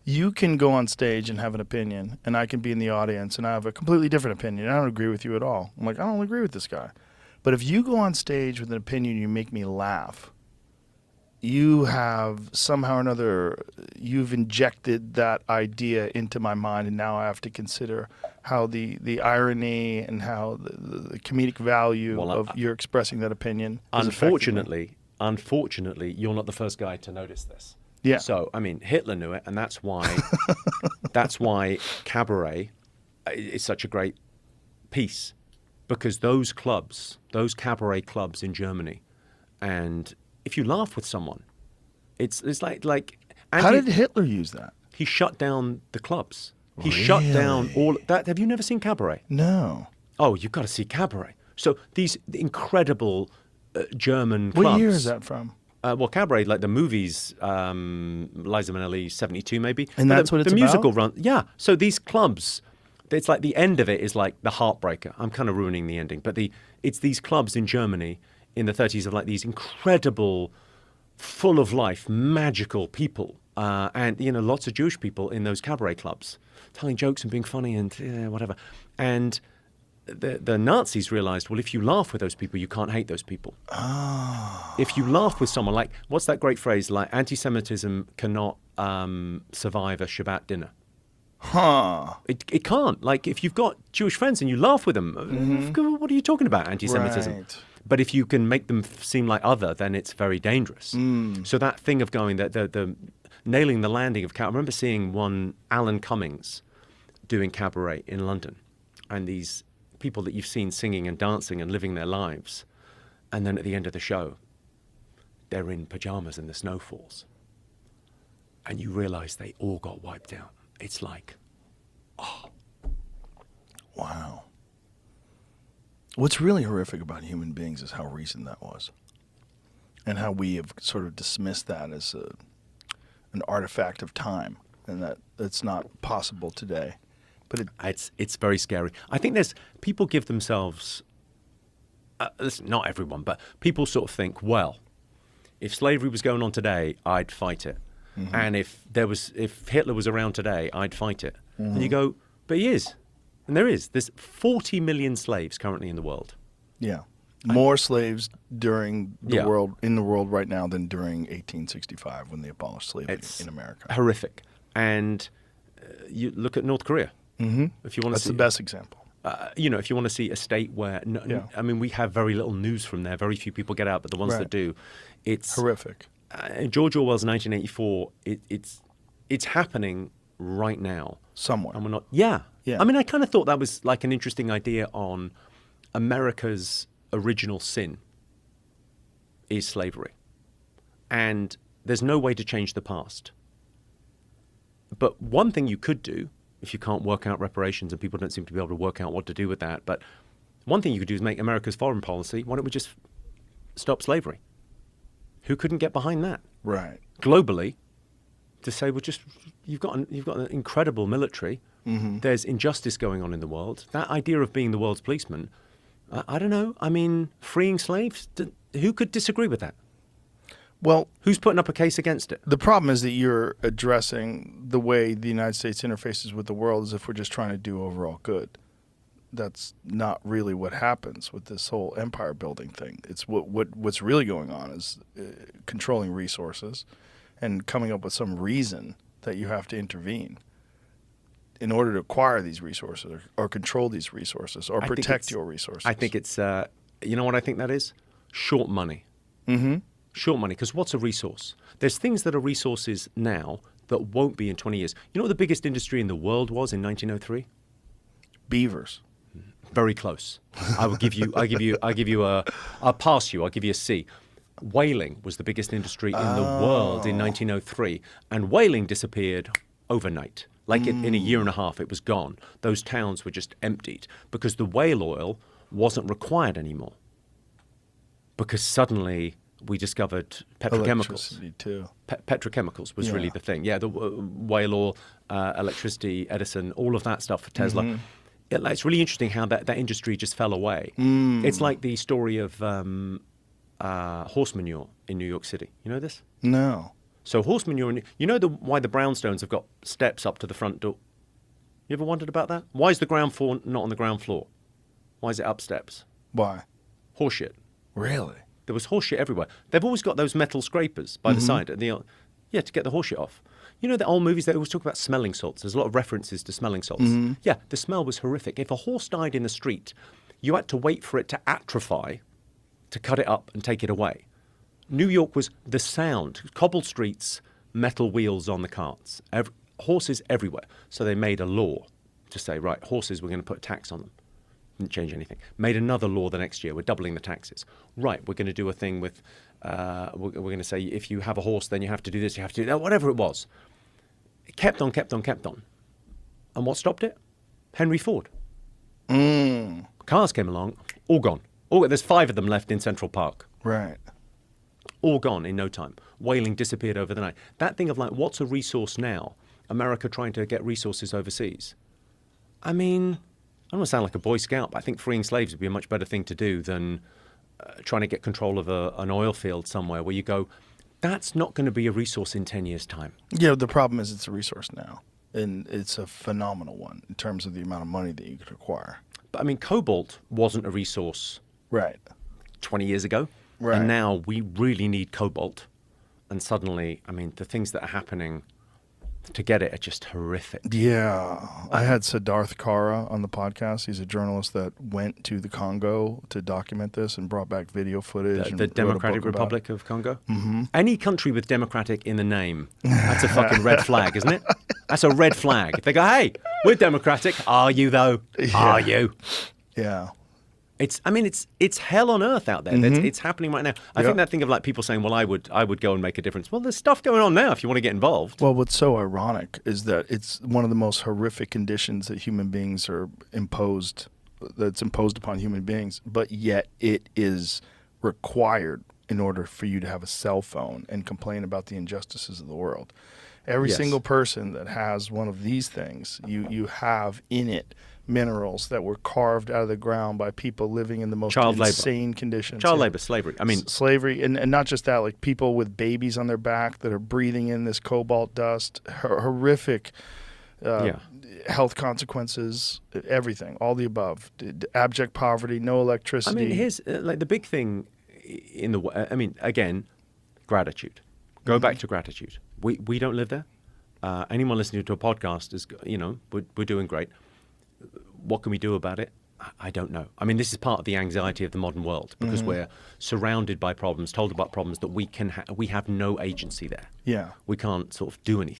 You can go on stage and have an opinion, and I can be in the audience, and I have a completely different opinion. I don't agree with you at all. I'm like, I don't agree with this guy. But if you go on stage with an opinion, you make me laugh, you have somehow or another, you've injected that idea into my mind, and now I have to consider how the irony and how the comedic value of your expressing that opinion is Unfortunately, you're not the first guy to notice this. Yeah. So, I mean, Hitler knew it, and that's why Cabaret is such a great piece, because those cabaret clubs in Germany, and if you laugh with someone, it's like. How did Hitler use that? He shut down the clubs. He shut down all that. Have you never seen Cabaret? No. Oh, you've got to see Cabaret. So these incredible German clubs. What year is that from? Well, Cabaret, like the movies, Liza Minnelli, 72 maybe. And that's what it's about? The musical about? run. Yeah. So these clubs, it's like the end of it is like the heartbreaker. I'm kind of ruining the ending. But it's these clubs in Germany in the 30s of like these incredible, full of life, magical people. And, lots of Jewish people in those cabaret clubs telling jokes and being funny and whatever. And the Nazis realized, well, if you laugh with those people, you can't hate those people. Oh. If you laugh with someone, like, what's that great phrase? Like, anti-Semitism cannot survive a Shabbat dinner. Huh. It can't. Like, if you've got Jewish friends and you laugh with them, what are you talking about, anti-Semitism? Right. But if you can make them seem like other, then it's very dangerous. So that thing of going, the nailing the landing of Cabaret. I remember seeing one, Alan Cummings, doing Cabaret in London. And these people that you've seen singing and dancing and living their lives. And then at the end of the show, they're in pajamas and the snow falls. And you realize they all got wiped out. It's like, oh. Wow. What's really horrific about human beings is how recent that was. And how we have sort of dismissed that as an artifact of time. And that it's not possible today. But it's very scary. I think people give themselves, listen, not everyone, but people sort of think, well, if slavery was going on today, I'd fight it. Mm-hmm. And if Hitler was around today, I'd fight it. Mm-hmm. And you go, but he is. And there is. There's 40 million slaves currently in the world. Yeah. More slaves during in the world right now than during 1865 when they abolished slavery in America. Horrific. And you look at North Korea. Mm-hmm. If you want to see, that's the best example. If you want to see a state where, I mean, we have very little news from there. Very few people get out, but the ones that do, it's horrific. George Orwell's 1984. It's happening right now somewhere, and we're not. Yeah. I mean, I kind of thought that was like an interesting idea on America's original sin is slavery, and there's no way to change the past. But one thing you could do, if you can't work out reparations, and people don't seem to be able to work out what to do with that, but one thing you could do is make America's foreign policy, why don't we just stop slavery? Who couldn't get behind that? Right. Globally, to say, well, just you've got an incredible military. Mm-hmm. There's injustice going on in the world. That idea of being the world's policeman, I don't know. I mean, freeing slaves, who could disagree with that? Well, who's putting up a case against it? The problem is that you're addressing the way the United States interfaces with the world as if we're just trying to do overall good. That's not really what happens with this whole empire building thing. It's what's really going on is controlling resources and coming up with some reason that you have to intervene in order to acquire these resources or control these resources or protect your resources. I think it's, you know what I think that is? Short money. Mm-hmm. Short money, because what's a resource? There's things that are resources now that won't be in 20 years. You know what the biggest industry in the world was in 1903? Beavers. Very close. I'll pass you. I'll give you a C. Whaling was the biggest industry in the world in 1903, and whaling disappeared overnight. Like in a year and a half, it was gone. Those towns were just emptied because the whale oil wasn't required anymore. Because suddenly we discovered petrochemicals. Electricity too. Petrochemicals was really the thing. Yeah, the whale oil, electricity, Edison, all of that stuff for Tesla. Mm-hmm. It's really interesting how that industry just fell away. It's like the story of horse manure in New York City. You know this? No. So horse manure, you know why the brownstones have got steps up to the front door? You ever wondered about that? Why is the ground floor not on the ground floor? Why is it up steps? Why? Horse shit. Really? There was horse shit everywhere. They've always got those metal scrapers by the side. To get the horse shit off. You know the old movies, they always talk about smelling salts. There's a lot of references to smelling salts. Yeah, the smell was horrific. If a horse died in the street, you had to wait for it to atrophy to cut it up and take it away. New York was the sound. Cobbled streets, metal wheels on the carts. Horses everywhere. So they made a law to say, right, horses, we're going to put a tax on them. Didn't change anything. Made another law the next year. We're doubling the taxes. Right, we're going to do a thing with, we're going to say if you have a horse, then you have to do this, you have to do that, whatever it was. It kept on. And what stopped it? Henry Ford. Cars came along, all gone. There's 5 of them left in Central Park. Right. All gone in no time. Whaling disappeared over the night. That thing of like, what's a resource now? America trying to get resources overseas. I mean, I don't want to sound like a Boy Scout, but I think freeing slaves would be a much better thing to do than trying to get control of an oil field somewhere where you go, that's not going to be a resource in 10 years' time. Yeah, the problem is it's a resource now. And it's a phenomenal one in terms of the amount of money that you could acquire. But I mean, cobalt wasn't a resource Right. 20 years ago. Right. And now we really need cobalt. And suddenly, I mean, the things that are happening to get it are just horrific. Yeah. I had Siddharth Carr on the podcast. He's a journalist that went to the Congo to document this and brought back video footage. The Democratic Republic of Congo? Mm-hmm. Any country with democratic in the name, that's a fucking red flag, isn't it? That's a red flag. If they go, hey, we're democratic. Are you, though? Yeah. Are you? Yeah. It's hell on earth out there. It's happening right now. I think that thing of like people saying, well, I would go and make a difference. Well, there's stuff going on now if you want to get involved. Well, what's so ironic is that it's one of the most horrific conditions that human beings are imposed upon human beings, but yet it is required in order for you to have a cell phone and complain about the injustices of the world. Every single person that has one of these things, you have in it minerals that were carved out of the ground by people living in the most insane conditions. Child labor, slavery. I mean, slavery, and not just that, like people with babies on their back that are breathing in this cobalt dust, horrific health consequences, everything, all the above. Abject poverty, no electricity. I mean, here's like the big thing again, gratitude. Go back to gratitude. We don't live there. Anyone listening to a podcast is, we're doing great. What can we do about it? I don't know. I mean, this is part of the anxiety of the modern world because we're surrounded by problems, told about problems that we have no agency there. Yeah. We can't sort of do anything.